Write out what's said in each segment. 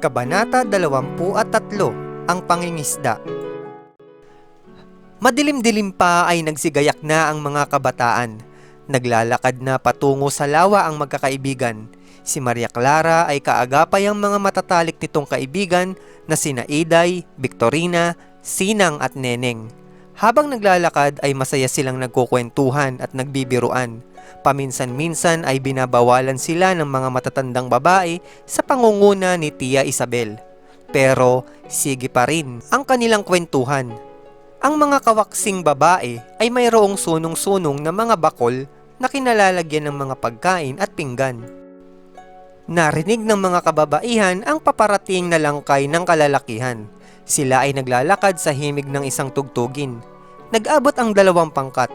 Kabanata 23, Ang Pangingisda. Madilim-dilim pa ay nagsigayak na ang mga kabataan. Naglalakad na patungo sa lawa ang magkakaibigan. Si Maria Clara ay kaagapay ang mga matatalik nitong kaibigan na sina Iday, Victorina, Sinang at Neneng. Habang naglalakad ay masaya silang nagkukwentuhan at nagbibiruan. Paminsan-minsan ay binabawalan sila ng mga matatandang babae sa pangunguna ni Tia Isabel. Pero sige pa rin ang kanilang kwentuhan. Ang mga kawaksing babae ay mayroong sunong-sunong na mga bakol na kinalalagyan ng mga pagkain at pinggan. Narinig ng mga kababaihan ang paparating na langkay ng kalalakihan. Sila ay naglalakad sa himig ng isang tugtugin. Nag-abot ang 2 pangkat.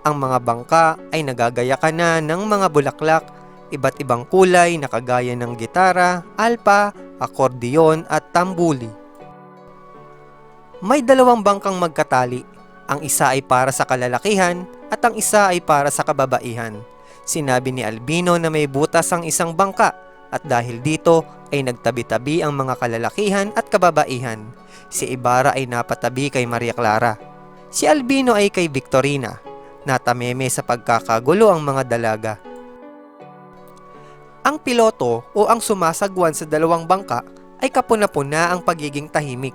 Ang mga bangka ay nagagayakan na ng mga bulaklak, iba't ibang kulay na kagaya ng gitara, alpa, akordeon at tambuli. May 2 bangkang magkatali. Ang isa ay para sa kalalakihan at ang isa ay para sa kababaihan. Sinabi ni Albino na may butas ang isang bangka at dahil dito ay nagtabi-tabi ang mga kalalakihan at kababaihan. Si Ibarra ay napatabi kay Maria Clara. Si Albino ay kay Victorina. Natameme sa pagkakagulo ang mga dalaga. Ang piloto o ang sumasagwan sa 2 bangka ay kapuna-puna ang pagiging tahimik.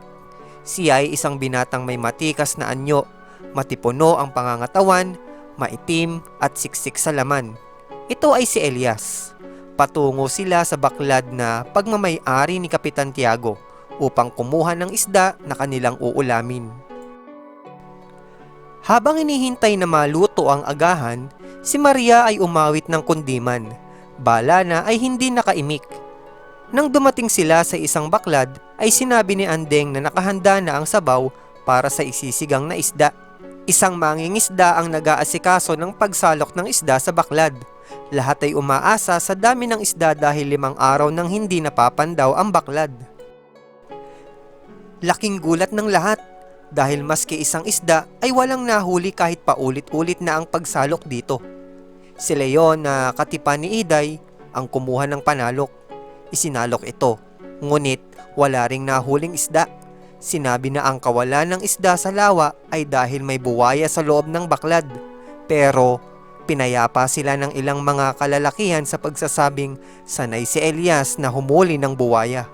Siya ay isang binatang may matikas na anyo, matipuno ang pangangatawan, maitim at siksik sa laman. Ito ay si Elias. Patungo sila sa baklad na pagmamay-ari ni Kapitan Tiago upang kumuha ng isda na kanilang uulamin. Habang inihintay na maluto ang agahan, si Maria ay umawit ng kundiman. Bala na ay hindi nakaimik. Nang dumating sila sa isang baklad, ay sinabi ni Andeng na nakahanda na ang sabaw para sa isisigang na isda. Isang mangingisda ang nag-aasikaso ng pagsalok ng isda sa baklad. Lahat ay umaasa sa dami ng isda dahil 5 araw nang hindi napapandaw ang baklad. Laking gulat ng lahat. Dahil maski isang isda ay walang nahuli kahit paulit-ulit na ang pagsalok dito. Si Leon na katipan ni Iday ang kumuha ng panalok. Isinalok ito, ngunit wala ring nahuling isda. Sinabi na ang kawalan ng isda sa lawa ay dahil may buwaya sa loob ng baklad. Pero pinayapa sila ng ilang mga kalalakihan sa pagsasabing sanay si Elias na humuli ng buwaya.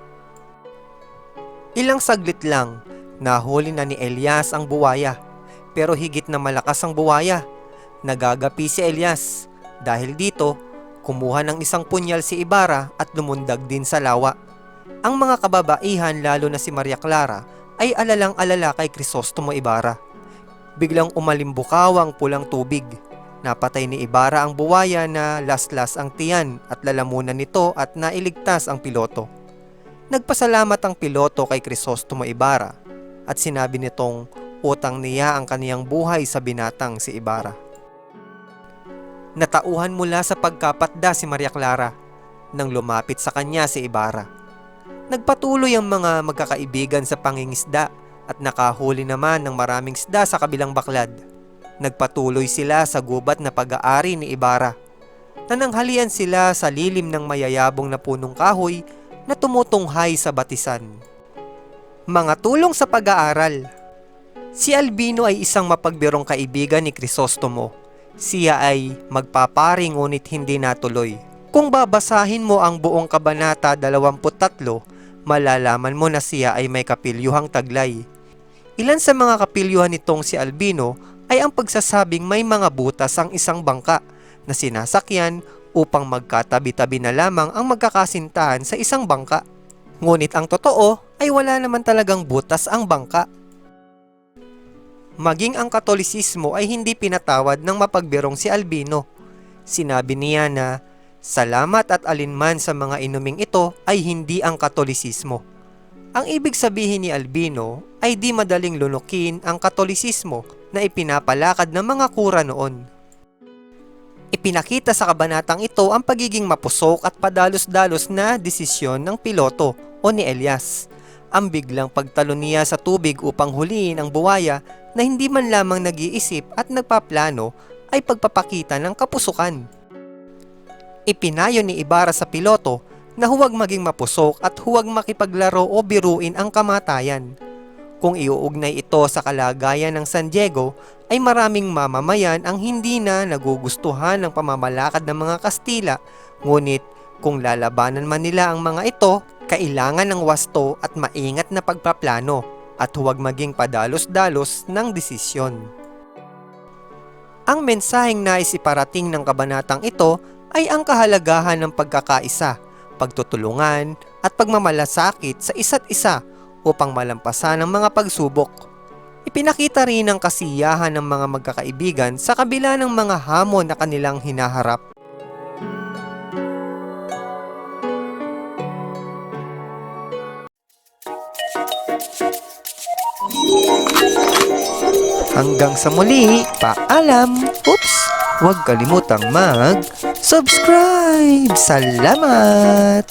Ilang saglit lang, nahuli na ni Elias ang buwaya, pero higit na malakas ang buwaya. Nagagapi si Elias. Dahil dito, kumuha ng isang punyal si Ibarra at lumundag din sa lawa. Ang mga kababaihan lalo na si Maria Clara ay alalang-alala kay Crisostomo Ibarra. Biglang umalimbukaw ang pulang tubig. Napatay ni Ibarra ang buwaya na laslas ang tiyan at lalamunan nito at nailigtas ang piloto. Nagpasalamat ang piloto kay Crisostomo Ibarra at sinabi nitong utang niya ang kaniyang buhay sa binatang si Ibarra. Natauhan mula sa pagkapatda si Maria Clara nang lumapit sa kanya si Ibarra. Nagpatuloy ang mga magkakaibigan sa pangingisda at nakahuli naman ng maraming isda sa kabilang baklad. Nagpatuloy sila sa gubat na pag-aari ni Ibarra. Nananghalian sila sa lilim ng mayayabong na punong kahoy na tumutunghay sa batisan. Mga tulong sa pag-aaral. Si Albino ay isang mapagbirong kaibigan ni Crisostomo. Siya ay magpapari ngunit hindi natuloy. Kung babasahin mo ang buong Kabanata 23, malalaman mo na siya ay may kapilyuhang taglay. Ilan sa mga kapilyuhan nitong si Albino ay ang pagsasabing may mga butas ang isang bangka na sinasakyan upang magkatabi-tabi na lamang ang magkakasintahan sa isang bangka. Ngunit ang totoo ay wala naman talagang butas ang bangka. Maging ang Katolisismo ay hindi pinatawad ng mapagbirong si Albino. Sinabi niya na salamat at alinman sa mga inuming ito ay hindi ang Katolisismo. Ang ibig sabihin ni Albino ay di madaling lunukin ang Katolisismo na ipinapalakad ng mga kura noon. Ipinakita sa kabanatang ito ang pagiging mapusok at padalos-dalos na desisyon ng piloto o ni Elias. Ang biglang pagtalon niya sa tubig upang huliin ang buwaya na hindi man lamang nag-iisip at nagpaplano ay pagpapakita ng kapusukan. Ipinayo ni Ibarra sa piloto na huwag maging mapusok at huwag makipaglaro o biruin ang kamatayan. Kung iuugnay ito sa kalagayan ng San Diego, ay maraming mamamayan ang hindi na nagugustuhan ng pamamalakad ng mga Kastila, ngunit kung lalabanan man nila ang mga ito, kailangan ng wasto at maingat na pagpaplano at huwag maging padalos-dalos ng desisyon. Ang mensaheng nais iparating ng kabanatang ito ay ang kahalagahan ng pagkakaisa, pagtutulungan at pagmamalasakit sa isa't isa upang malampasan ang mga pagsubok. Ipinakita rin ang kasiyahan ng mga magkakaibigan sa kabila ng mga hamon na kanilang hinaharap. Hanggang sa muli, paalam! Oops! Huwag kalimutang mag-subscribe! Salamat!